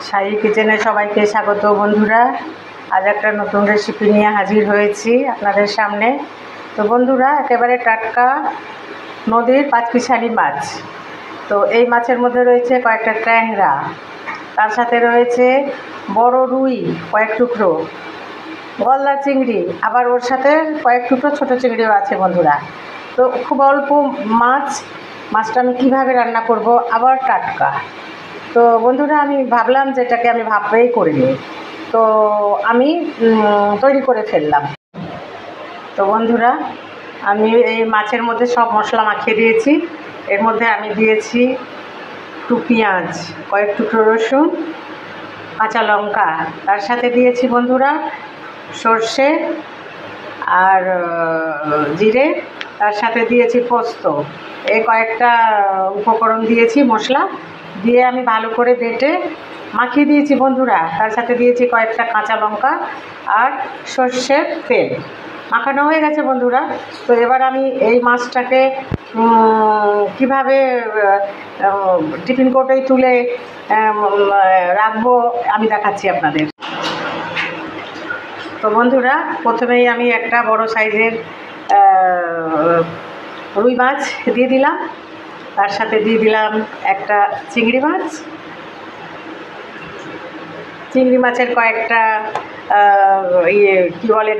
শাহী কিচেনে সবাইকে স্বাগত বন্ধুরা। আজ একটা নতুন রেসিপি নিয়ে হাজির হয়েছি আপনাদের সামনে। তো বন্ধুরা, একেবারে টাটকা নদীর পাঁচমিশালি মাছ। তো এই মাছের মধ্যে রয়েছে কয়েকটা ট্যাংরা, তার সাথে রয়েছে বড় রুই কয়েক টুকরো, গলদা চিংড়ি, আবার ওর সাথে কয়েক টুকরো ছোটো চিংড়িও আছে বন্ধুরা। তো খুব অল্প মাছটা আমি কীভাবে রান্না করব, আবার টাটকা। তো বন্ধুরা, আমি ভাবলাম যেটাকে আমি ভাপেই করে নিই। তো আমি তৈরি করে ফেললাম। তো বন্ধুরা, আমি এই মাছের মধ্যে সব মশলা মাখিয়ে দিয়েছি। এর মধ্যে আমি দিয়েছি একটু পেঁয়াজ, কয়েক টুকরো রসুন, কাঁচা লঙ্কা, তার সাথে দিয়েছি বন্ধুরা সর্ষে আর জিরে, তার সাথে দিয়েছি পোস্ত। এই কয়েকটা উপকরণ দিয়েছি, মশলা দিয়ে আমি ভালো করে বেটে মাখিয়ে দিয়েছি বন্ধুরা। তার সাথে দিয়েছি কয়েকটা কাঁচা লঙ্কা আর সর্ষের তেল। মাখানো হয়ে গেছে বন্ধুরা। তো এবার আমি এই মাছটাকে কিভাবে টিফিন কৌটোয় তুলে রাখবো আমি দেখাচ্ছি আপনাদের। তো বন্ধুরা, প্রথমেই আমি একটা বড় সাইজের রুই মাছ দিয়ে দিলাম, তার সাথে দিয়ে দিলাম একটা চিংড়ি মাছের কয়েকটা কী বলে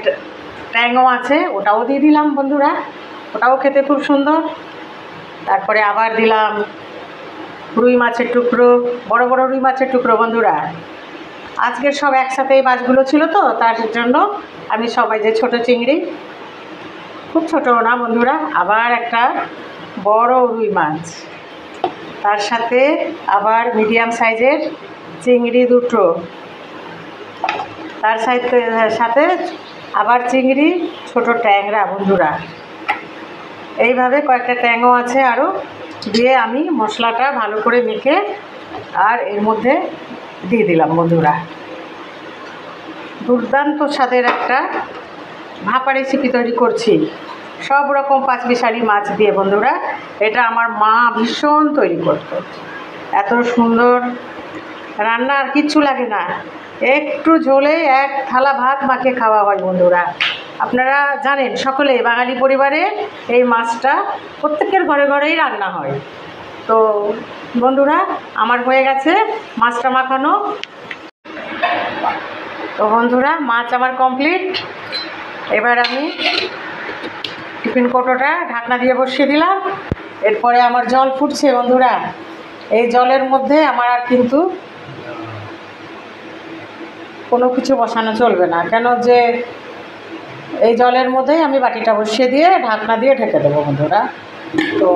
ট্যাংও আছে, ওটাও দিয়ে দিলাম বন্ধুরা। ওটাও খেতে খুব সুন্দর। তারপরে আবার দিলাম রুই মাছের টুকরো, বড় বড় রুই মাছের টুকরো বন্ধুরা। আজকের সব একসাথে এই মাছগুলো ছিল, তো তার জন্য আমি সবাই যে ছোটো চিংড়ি, খুব ছোটো না বন্ধুরা, আবার একটা বড় রুই মাছ, তার সাথে আবার মিডিয়াম সাইজের চিংড়ি দুটো, তার সাথে আবার চিংড়ি, ছোট ট্যাংরা বন্ধুরা। এইভাবে কয়েকটা ট্যাংও আছে আরও, দিয়ে আমি মশলাটা ভালো করে মেখে আর এর মধ্যে দিয়ে দিলাম বন্ধুরা। দুর্দান্ত স্বাদের একটা ভাপা রেসিপি তৈরি করছি সব রকম পাঁচমিশালি মাছ দিয়ে বন্ধুরা। এটা আমার মা ভীষণ তৈরি করতো, এত সুন্দর রান্না, আর কিচ্ছু লাগে না, একটু ঝোলে এক থালা ভাত মাখিয়ে খাওয়া হয় বন্ধুরা। আপনারা জানেন সকলে, বাঙালি পরিবারে এই মাছটা প্রত্যেকের ঘরে ঘরেই রান্না হয়। তো বন্ধুরা, আমার হয়ে গেছে মাছটা মাখানো। তো বন্ধুরা, মাছ আমার কমপ্লিট। এবার আমি টিফিন কৌটোটা ঢাকনা দিয়ে বসিয়ে দিলাম। এরপরে আমার জল ফুটছে বন্ধুরা। এই জলের মধ্যে আমার আর কিন্তু কোনো কিছু বসানো চলবে না, কেন যে এই জলের মধ্যেই আমি বাটিটা বসিয়ে দিয়ে ঢাকনা দিয়ে ঢেকে দেবো বন্ধুরা। তো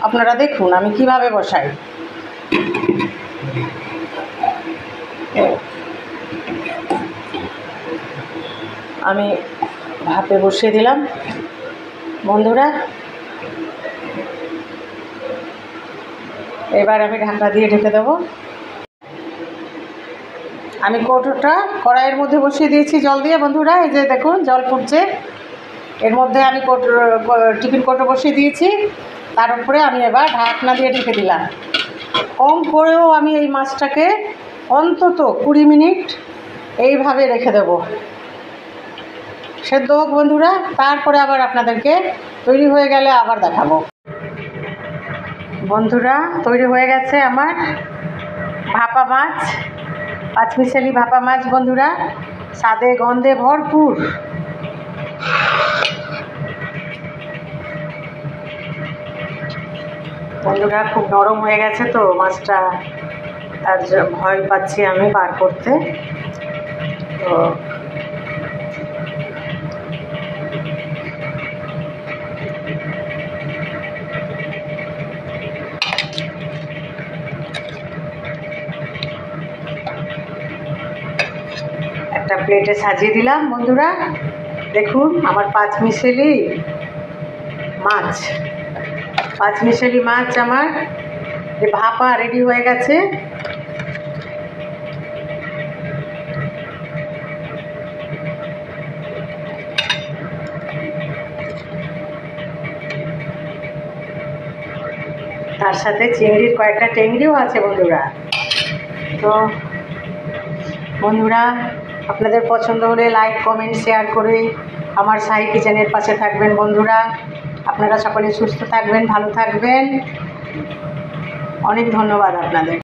আপনারা দেখুন আমি কিভাবে বসাই। আমি ভাপে বসিয়ে দিলাম বন্ধুরা। এবার আমি ঢাকনা দিয়ে ঢেকে দেবো। আমি কৌটোটা কড়াইয়ের মধ্যে বসিয়ে দিয়েছি জল দিয়ে বন্ধুরা। এই যে দেখুন জল ফুটছে, এর মধ্যে আমি টিফিন কৌটো বসিয়ে দিয়েছি, তার উপরে আমি এবার ঢাকনা দিয়ে ঢেকে দিলাম। কম করেও আমি এই মাছটাকে অন্তত 20 মিনিট এইভাবে রেখে দেব, সেদ্ধ হোক বন্ধুরা। তারপরে আবার আপনাদেরকে তৈরি হয়ে গেলে আবার দেখাবো। বন্ধুরা, তৈরি হয়ে গেছে আমার ভাপা মাছ, পাঁচমিশালি ভাপা মাছ বন্ধুরা, স্বাদে গন্ধে ভরপুর। বন্ধুরা, খুব নরম হয়ে গেছে তো মাছটা, তার ভয় পাচ্ছি আমি বার করতে। তো একটা প্লেটে সাজিয়ে দিলাম বন্ধুরা। দেখুন আমার পাঁচমিশালি মাছ আমার ভাপা রেডি হয়ে গেছে। তার সাথে চিংড়ির কয়েকটা টেংরিও আছে বন্ধুরা। তো বন্ধুরা, আপনাদের পছন্দ হলে লাইক কমেন্ট শেয়ার করে আমার সাই কিচেনের পাশে থাকবেন। বন্ধুরা, আপনারা সকলে সুস্থ থাকবেন, ভালো থাকবেন। অনেক ধন্যবাদ আপনাদের।